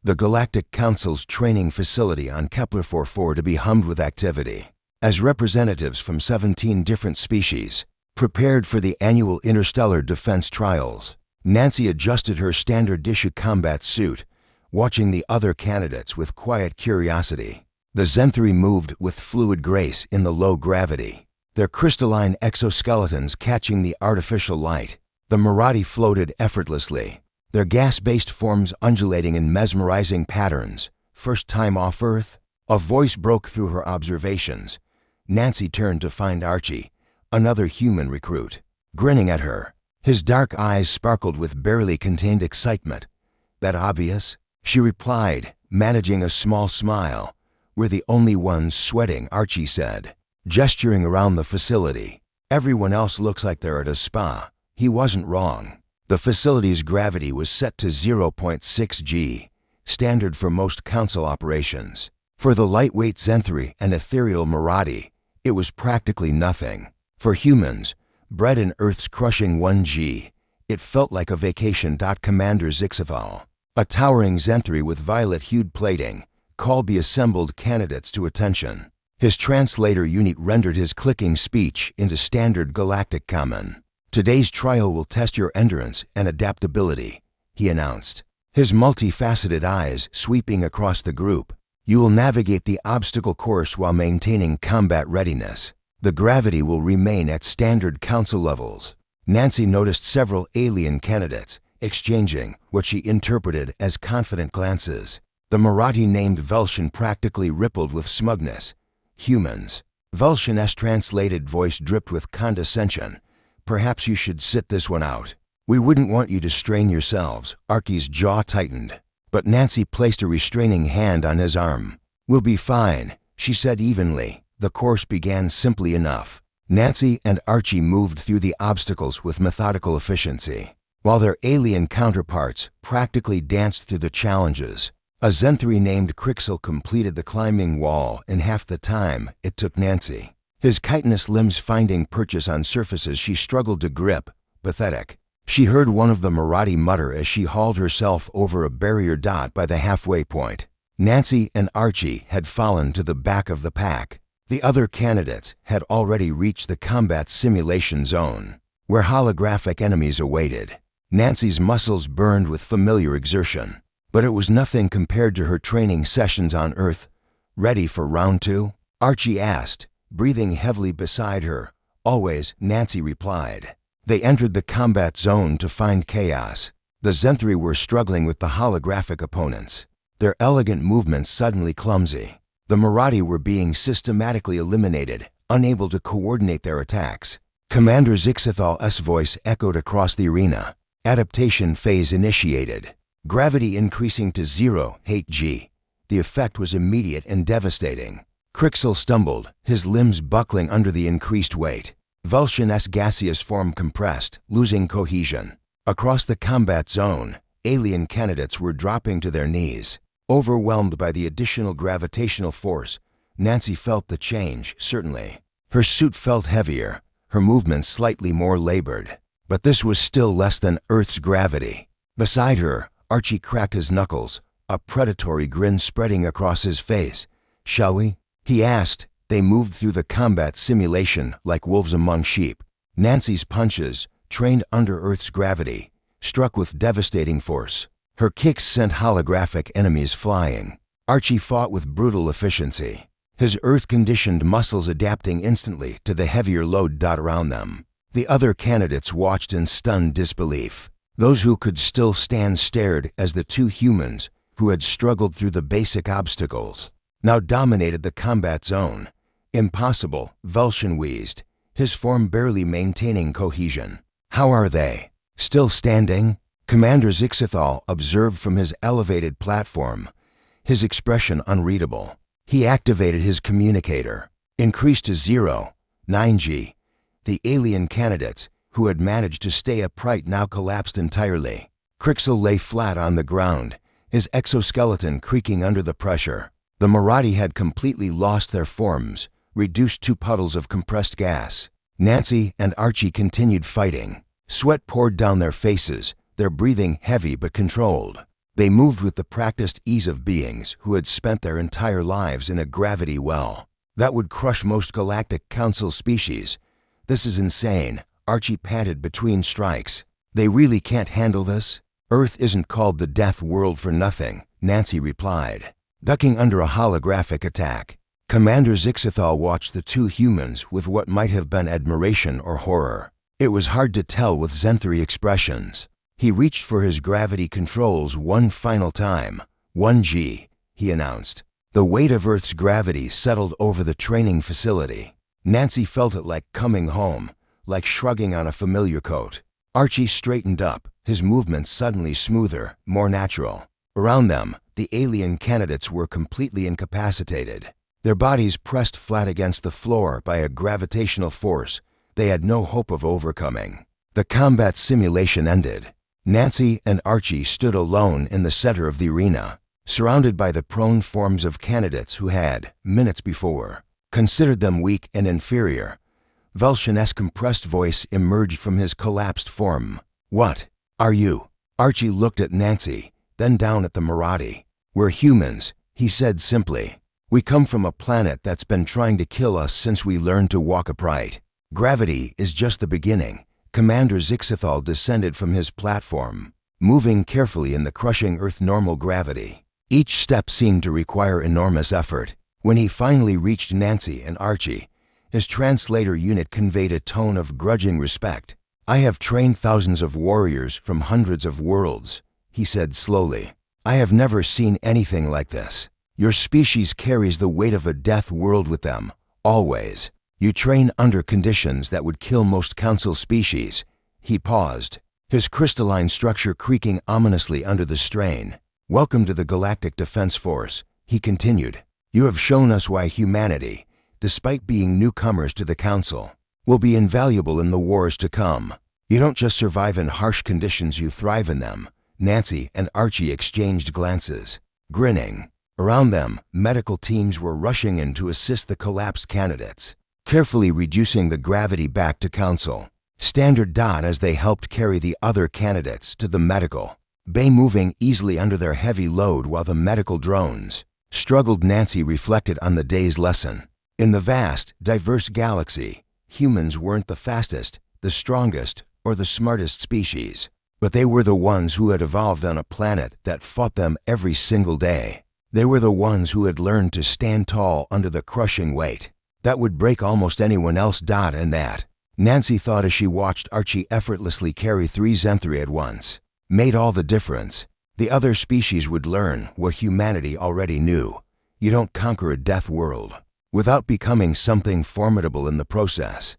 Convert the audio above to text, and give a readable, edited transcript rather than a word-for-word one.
the Galactic Council's training facility on Kepler-44 to be hummed with activity. As representatives from 17 different species prepared for the annual interstellar defense trials, Nancy adjusted her standard issue combat suit, watching the other candidates with quiet curiosity. The Zenthri moved with fluid grace in the low gravity, their crystalline exoskeletons catching the artificial light. The Marathi floated effortlessly, their gas-based forms undulating in mesmerizing patterns. First time off Earth? A voice broke through her observations. Nancy turned to find Archie, another human recruit, grinning at her. His dark eyes sparkled with barely contained excitement. "That obvious?" she replied, managing a small smile. "We're the only ones sweating," Archie said, gesturing around the facility. "Everyone else looks like they're at a spa." He wasn't wrong. The facility's gravity was set to 0.6 g, standard for most council operations. For the lightweight Zenthri and ethereal Marathi, it was practically nothing. For humans, bred in Earth's crushing 1 g, it felt like a vacation. Commander Zixathal, a towering Zenthri with violet-hued plating, called the assembled candidates to attention. His translator unit rendered his clicking speech into standard galactic common. "Today's trial will test your endurance and adaptability," he announced, his multifaceted eyes sweeping across the group. "You will navigate the obstacle course while maintaining combat readiness. The gravity will remain at standard council levels." Nancy noticed several alien candidates exchanging what she interpreted as confident glances. The Marathi named Velshin practically rippled with smugness. "Humans." Velshin's translated voice dripped with condescension. "Perhaps you should sit this one out. We wouldn't want you to strain yourselves." Archie's jaw tightened, but Nancy placed a restraining hand on his arm. "We'll be fine," she said evenly. The course began simply enough. Nancy and Archie moved through the obstacles with methodical efficiency, while their alien counterparts practically danced through the challenges. A Zenthri named Crixel completed the climbing wall in half the time it took Nancy, his chitinous limbs finding purchase on surfaces she struggled to grip. "Pathetic." She heard one of the Marathi mutter as she hauled herself over a barrier by the halfway point. Nancy and Archie had fallen to the back of the pack. The other candidates had already reached the combat simulation zone, where holographic enemies awaited. Nancy's muscles burned with familiar exertion, but it was nothing compared to her training sessions on Earth. "Ready for round 2? Archie asked, breathing heavily beside her. "Always," Nancy replied. They entered the combat zone to find chaos. The Zenthri were struggling with the holographic opponents, their elegant movements suddenly clumsy. The Marathi were being systematically eliminated, unable to coordinate their attacks. Commander Zixathal's voice echoed across the arena. Adaptation phase initiated. Gravity increasing to 0.8 g. The effect was immediate and devastating. Crixel stumbled, his limbs buckling under the increased weight. Velshin's gaseous form compressed, losing cohesion. Across the combat zone, alien candidates were dropping to their knees. Overwhelmed by the additional gravitational force, Nancy felt the change, certainly. Her suit felt heavier, her movements slightly more labored. But this was still less than Earth's gravity. Beside her, Archie cracked his knuckles, a predatory grin spreading across his face. "Shall we?" he asked. They moved through the combat simulation like wolves among sheep. Nancy's punches, trained under Earth's gravity, struck with devastating force. Her kicks sent holographic enemies flying. Archie fought with brutal efficiency, his Earth-conditioned muscles adapting instantly to the heavier load around them. The other candidates watched in stunned disbelief. Those who could still stand stared as the two humans, who had struggled through the basic obstacles, now dominated the combat zone. "Impossible," Velshin wheezed, his form barely maintaining cohesion. "How are they? Still standing?" Commander Zixathal observed from his elevated platform, his expression unreadable. He activated his communicator, increased to 0.9 g. The alien candidates, who had managed to stay upright, now collapsed entirely. Crixel lay flat on the ground, his exoskeleton creaking under the pressure. The Marathi had completely lost their forms, reduced to puddles of compressed gas. Nancy and Archie continued fighting. Sweat poured down their faces, their breathing heavy but controlled. They moved with the practiced ease of beings who had spent their entire lives in a gravity well that would crush most galactic council species. This is insane, Archie panted between strikes. They really can't handle this? Earth isn't called the death world for nothing, Nancy replied, ducking under a holographic attack. Commander Zixithal watched the two humans with what might have been admiration or horror. It was hard to tell with Zenthri expressions. He reached for his gravity controls one final time. 1G, he announced. The weight of Earth's gravity settled over the training facility. Nancy felt it like coming home, like shrugging on a familiar coat. Archie straightened up, his movements suddenly smoother, more natural. Around them, the alien candidates were completely incapacitated. Their bodies pressed flat against the floor by a gravitational force they had no hope of overcoming. The combat simulation ended. Nancy and Archie stood alone in the center of the arena, surrounded by the prone forms of candidates who had, minutes before, considered them weak and inferior. Velshin's compressed voice emerged from his collapsed form. "What are you?" Archie looked at Nancy, then down at the Marathi. "We're humans," he said simply. "We come from a planet that's been trying to kill us since we learned to walk upright. Gravity is just the beginning." Commander Zixithal descended from his platform, moving carefully in the crushing Earth normal gravity. Each step seemed to require enormous effort. When he finally reached Nancy and Archie, his translator unit conveyed a tone of grudging respect. "I have trained thousands of warriors from hundreds of worlds," he said slowly. "I have never seen anything like this. Your species carries the weight of a death world with them, always. You train under conditions that would kill most council species." He paused, his crystalline structure creaking ominously under the strain. "Welcome to the Galactic Defense Force," he continued. "You have shown us why humanity, despite being newcomers to the council, will be invaluable in the wars to come. You don't just survive in harsh conditions, you thrive in them." Nancy and Archie exchanged glances, grinning. Around them, medical teams were rushing in to assist the collapsed candidates, carefully reducing the gravity back to council. Standard dot as they helped carry the other candidates to the medical bay, moving easily under their heavy load while the medical drones struggled. Nancy reflected on the day's lesson. In the vast, diverse galaxy, humans weren't the fastest, the strongest, or the smartest species, but they were the ones who had evolved on a planet that fought them every single day. They were the ones who had learned to stand tall under the crushing weight that would break almost anyone else. And that, Nancy thought as she watched Archie effortlessly carry 3 Zenthri at once, made all the difference. The other species would learn what humanity already knew. You don't conquer a death world without becoming something formidable in the process.